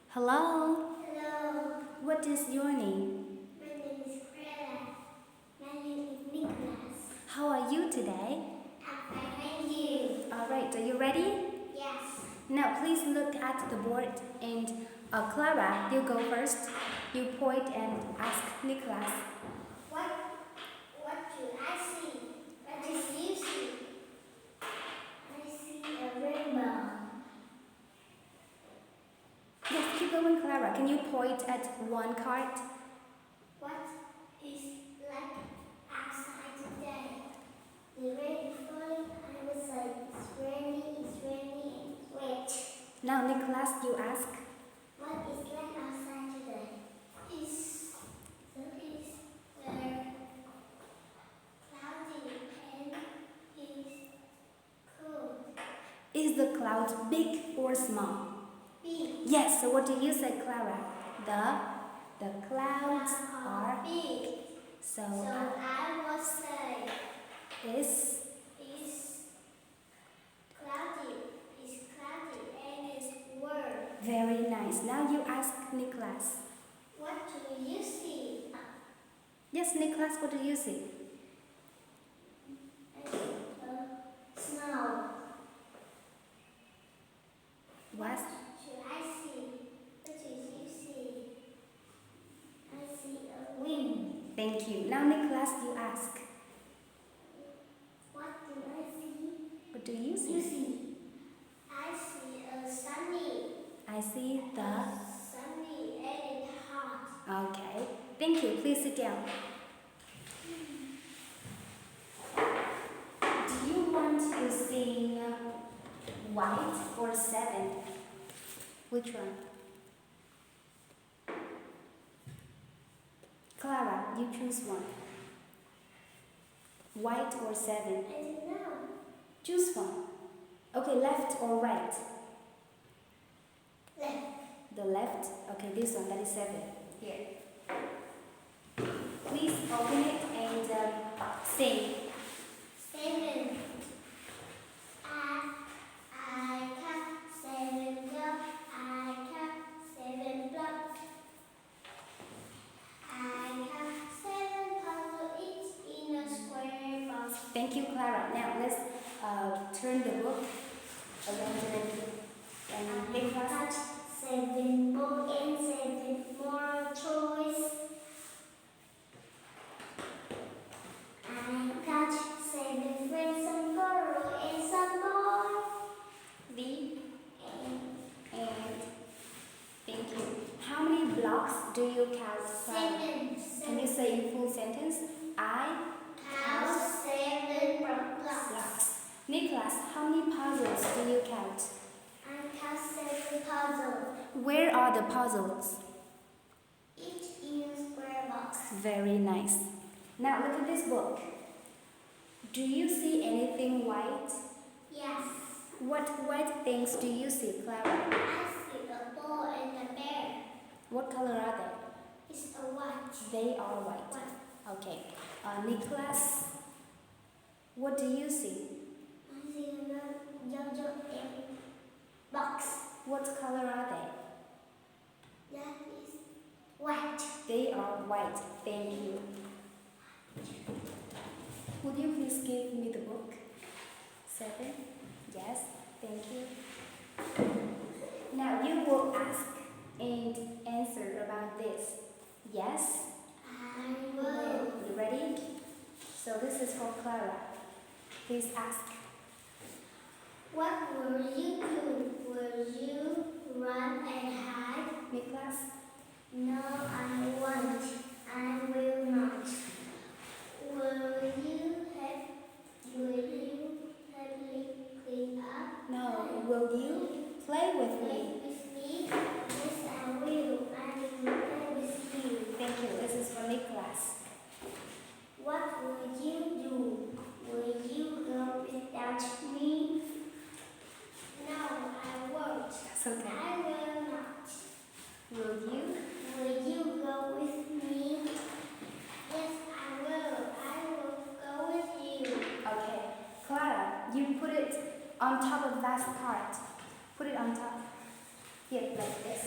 Hello, Hello, what is your name? my name is Clara. My name is Nicholas. How are you today? I'm fine, thank you. Alright, are you ready? Yes. Now please look at the board and Clara, you go first. You point and ask Nicholas. What do I see? What do you see? I see a rainbow. Yes, keep going, Clara. Can you point at one card? What is like outside today? The rain is falling. I was like, it's rainy, and it's wet. Now Nicholas, you ask. What is like outside today? Is cloudy and is cold. Is the cloud big or small? Big. Yes, so what do you say, Clara? The clouds are big. so I will say is cloudy. It's cloudy and it's warm. very nice. Now you ask Nicholas. What do you see? Yes, Nicholas, what do you see? Snow. What? Should I see? What do you see? I see a wind. Thank you. Now Nicholas, you ask. What do I see? What do you You see? see. I see a sunny. I see the... Sunny and it's hot. Okay. Thank you. Please sit down. Do you want to sing white or seven? Which one? Clara, you choose one. White or seven? I don't know. Choose one. Okay, left or right? Left. The left? Okay, this one, that is seven. Here. Please open it and sing. Seven. I cut 7 blocks. I cut 7 blocks. I cut 7 puzzles each in a square box. Thank you, Clara. Now let's turn the book around and make I cut us. 7 books and 7 more toys. I cut 7 friends, some girl and some boy. The And and thank you. How many blocks do you count, Clara? 7. Can you say in full sentence? I Count 7 blocks. blocks. Nicholas, how many puzzles do you count? I count 7 puzzles, Where are the puzzles? each in a square box. Very nice. Now look at this book. Do you see anything white? Yes. What white things do you see, Clara? I see a ball and a bear. What color are It's a white. they? They are white. White. Okay. Nicholas, what do you see? I see a yellow and box. What color are That is white. they? They are white. Thank you. Would you please give me the book? 7. Yes. Thank you. Now you will ask and answer about this. Yes? I will. You ready? So this is for Clara. Please ask. What will you do? Will you run and hide? Nicholas? No, I won't. I will not. Will you help me clean up? No. Will you play with Play me? with me? Yes, I will. I will play with you. Thank you. This is for Nicholas. What will you do? Will you go without me? No, I won't. That's okay. I will not. Will you? Will you go with me? Yes, I will. I will go with you. Okay. Clara, you put it on top of that card. Put it on top. Here, like this.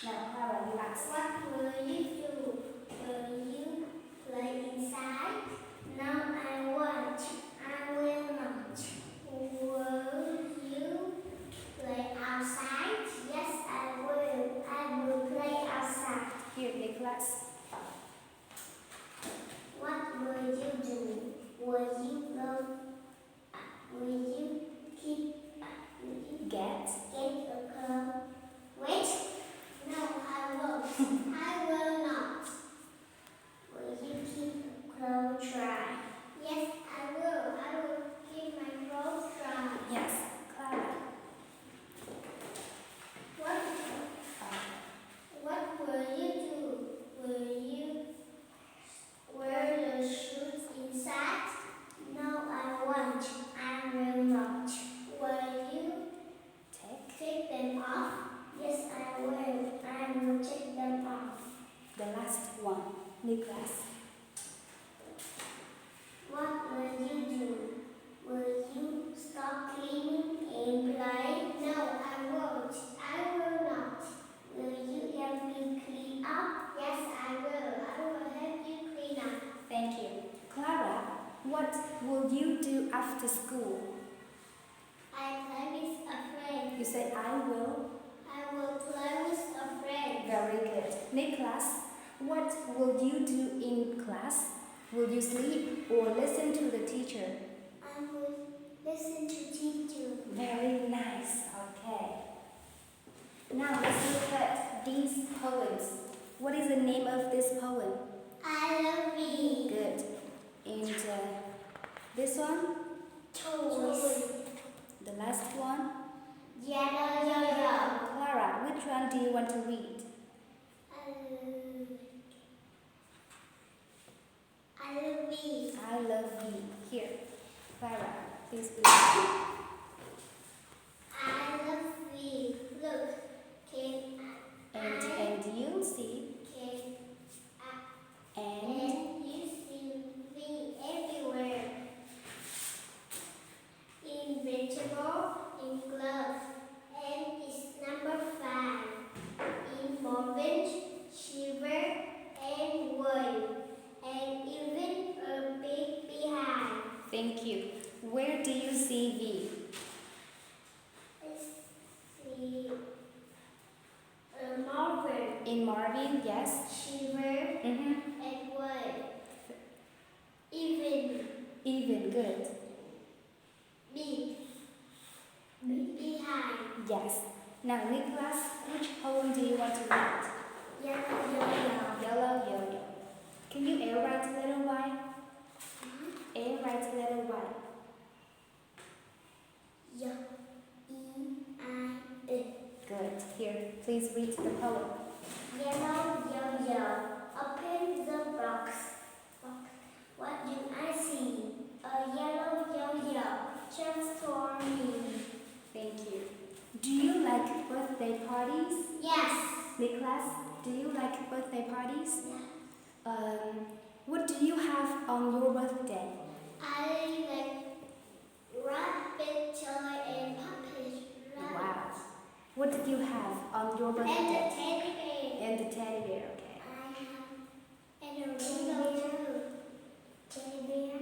Now, Clara, you ask. What will you do? Will you play inside? No, I won't. I will not. Will you play outside? Yes, I will. I will play outside. Here, Nicholas. What will you do? Will you go? Will you keep? Will you Get. get a club? Wait. No, I won't. I will not. Will you keep a clothes dry? Yes, I will. I will keep my clothes dry. Yes, Clara. What will you do? Will you wear the shoes inside? No, I won't. I will not. Will you take them off? Yes, I will. I will take them off. The last one, Nicholas. What will you do? Will you stop cleaning and play? No, I won't. I will not. Will you help me clean up? Yes, I will. I will help you clean up. Thank you. Clara, what will you do after school? I play with a friend. You say, I will. I will play with a friend. Very good. Nicholas, what will you do in class? Will you sleep or listen to the teacher? I will listen to teacher. Very nice. Okay. Now let's look at these poems. What is the name of this poem? I love you. Good. And this one? Toys. The last one? Yellow yo-yo. Clara, which one do you want to read? I love you. I love you. Here. Clara, please read. I love you. Look, And you see. And you see me everywhere. In vegetable, in glove, and it's number 5. In orange, shiver, and wool, and even a big behind. thank you. Where do you see V? It's the Marvin, In Marvin, yes. shiver, Mm-hmm. and wool, even Even good. big behind. Yes. Now, Nicholas, which poem do you want to read? Yellow yo-yo. Yellow yo-yo. Can you air write a letter Y? Air write a letter Y. Y-E-I-E. Good. Here, please read the poem. Yellow yo-yo. Open the box. What do I see? A yellow yo-yo. Just for me. Thank you. Do you like birthday parties? Yes. Nicholas, do you like birthday parties? Yeah. What do you have on your birthday? I like rabbit toy and puppet. Wow. What did you have on your And the birthday? teddy bear. And the teddy bear, okay. I have and a rainbow too. Teddy bear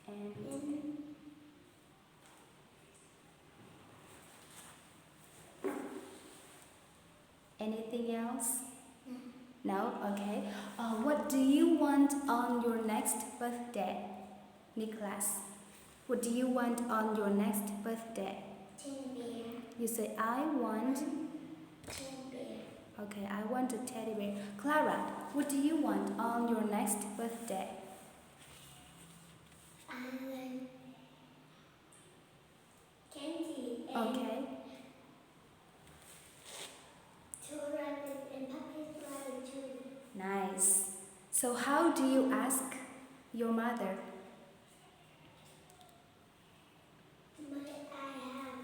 And and anything else? No? Okay. What do you want on your next birthday? Nicholas, what do you want on your next birthday? teddy bear. You say, I want. Teddy bear. Okay, I want a teddy bear. Clara, what do you want on your next birthday? I like candy and Okay. two rabbits and puppet rabbit too. Nice. So how do you ask your mother? I have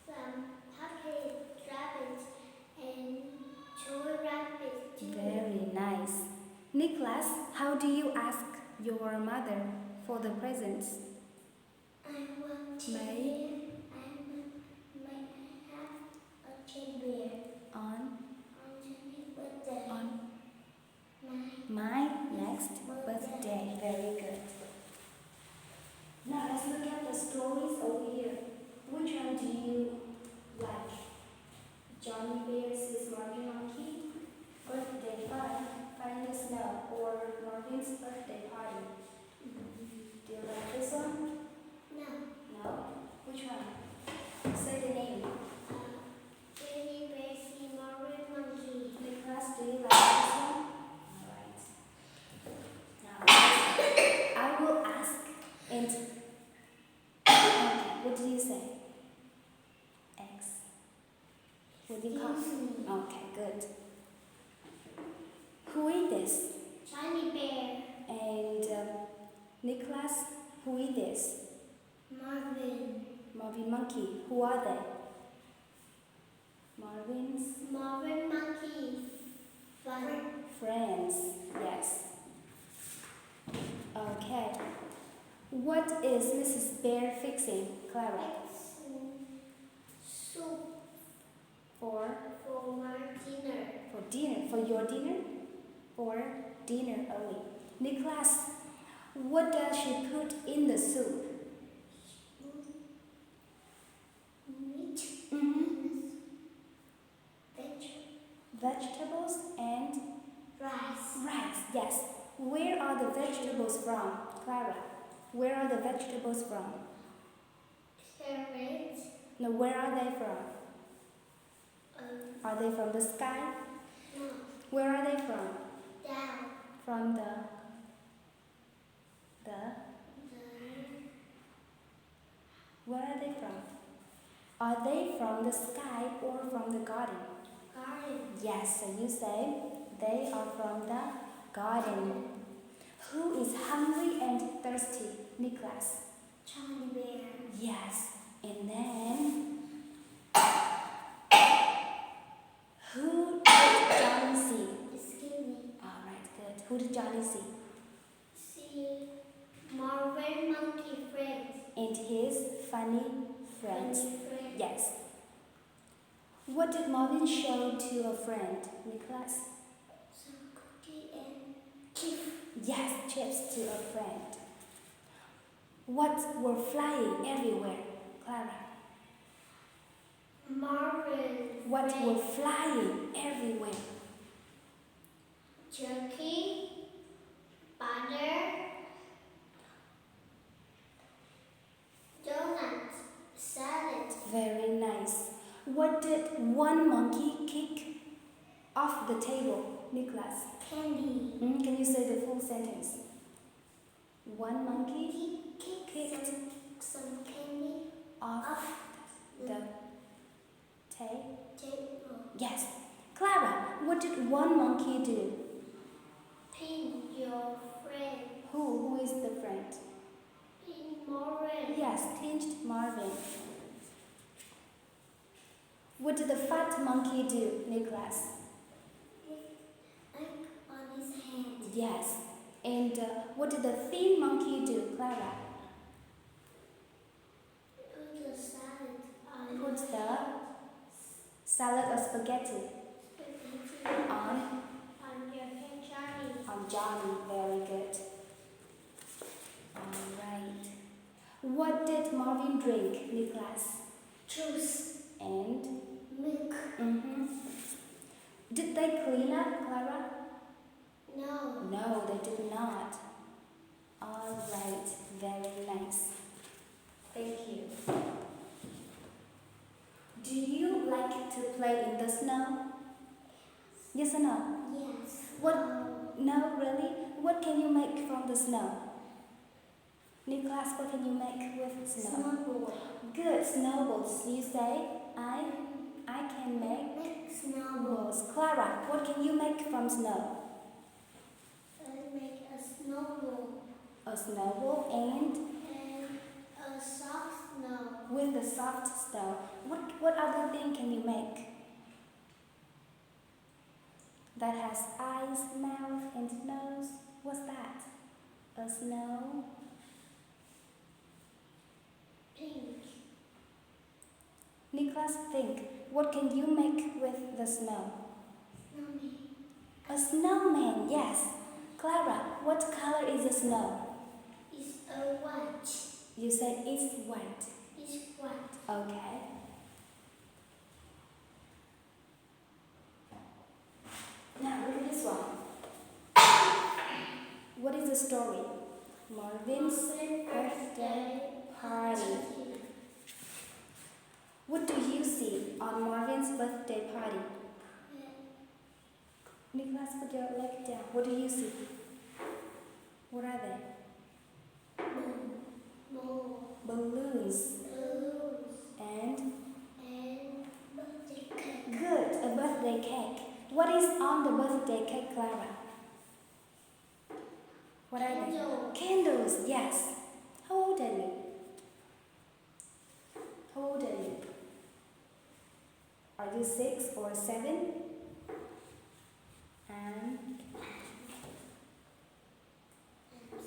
some puppet rabbits and two rabbits too. Very nice. Nicholas, how do you ask your mother for the presents? I want to May I have a teddy bear. on What do you call? Disney. Okay, good. Who is this? Johnny Bear. And Nicholas, who is this? Marvin. Marvin Monkey. Who are they? Marvin Monkey. Friends. Yes. Okay. What is Mrs. Bear fixing, Clara? Soup For my dinner. dinner. For your dinner? For dinner only. Nicholas, what does she put in the soup? Meat. Vegetables and Rice. Yes. Where are the vegetables from, Clara? Where are the vegetables from? Carrots. No, where are they from? Are they from the sky? No. Where are they from? Down. From the where are they from? Are they from the sky or from the garden? Garden. Yes, so you say they are from the garden. Who is hungry and thirsty, Nicholas? Johnny Bear. Yes. And then who did Johnny see? Skinny. Alright, good. Who did Johnny see? See Marvin Monkey friends. And his funny friends. Funny friends. Yes. What did Marvin show to a friend, Nicholas? Some cookie and chips. Yes, chips to a friend. What were flying everywhere, Clara? Marvin. What friends. were flying everywhere? Jerky. Butter. Donut. Salad. Very nice. What did one monkey kick off the table, Nicholas? Candy. Can you say the full sentence? One monkey kicked Some candy off the table. table. Yes. Clara, what did one monkey do? Pin your friend. Who is the friend? Pin Marvin. Yes, pinched Marvin. What did the fat monkey do, Nicholas? Egg on his hand. Yes. And what did the thin monkey do, Clara? Put the salad on Put your the head. salad or spaghetti Spaghetti on your head, Johnny. Johnny. Very good. Alright. What did Marvin drink, Nicholas? Juice. And Milk. did they clean up, Clara? No. No, they did not. Alright, very nice. Thank you. Do you like to play in the snow? Yes or no? Yes. What? No, really? What can you make from the snow? Nicholas, what can you make with snow? Snowball. Good, snowballs. You say, I can make Make snowball. balls. Clara, what can you make from snow? I make a snowball. A snowball and And a soft snow. with the soft snow. What other thing can you make? That has eyes, mouth, and nose. What's that? A snow. Pink. Nicholas, think. What can you make with the snow? Snowman. A snowman, yes. Clara, what color is the snow? It's a white. You said it's white. It's white. Okay. Now look at this one. What is the story? Marvin's birthday party. What do you see on Marvin's birthday party? Nicholas, put your leg down. What do you see? What are they? Balloons. Balloons. And And birthday cake. birthday cake. What is on the birthday cake, Clara? What are they? Candles, yes. How old are you? How old are you? Are you 6 or 7? And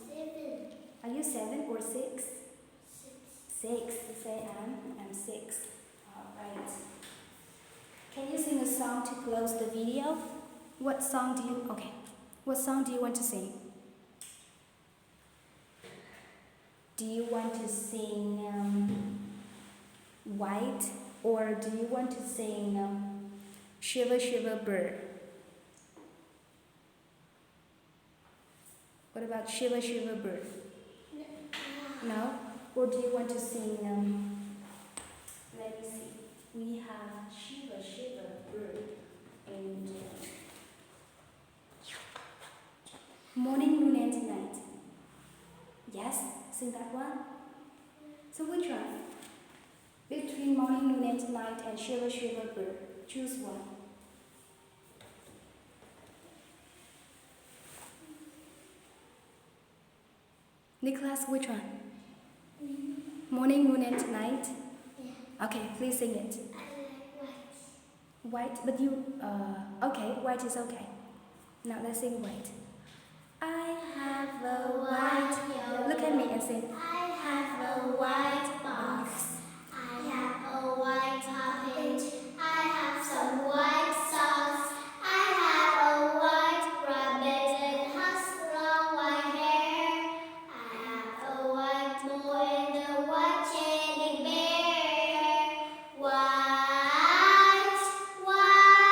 7. are you 7 or 6? 6. 6. Say I'm 6. Alright. Can you sing a song to close the video? What song do you want to sing? Do you want to sing White, or do you want to sing Shiver Shiver Bird? What about Shiver Shiver Bird? No? Or do you want to sing, let me see, we have Shiver Shiver Bird and Morning, Noon and Night. Yes? Sing that one? So which one? Between Morning, Noon and Night and Shiver Shiver Bird, choose one. Nicholas, which one? Morning, Noon and Night? Yeah. Okay, please sing it. I like white. White, but you, okay, white is okay. Now let's sing white. I have a white, look at me and sing. I have a white box. I have a white carpet. I have some white socks. I have a white rabbit and has long white hair. I have a white boy and a white teddy bear. White, white,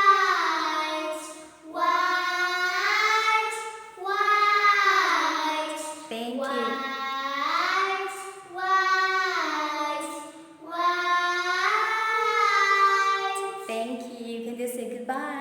white, white. Thank you. White, white, white. Thank you. You can just say goodbye.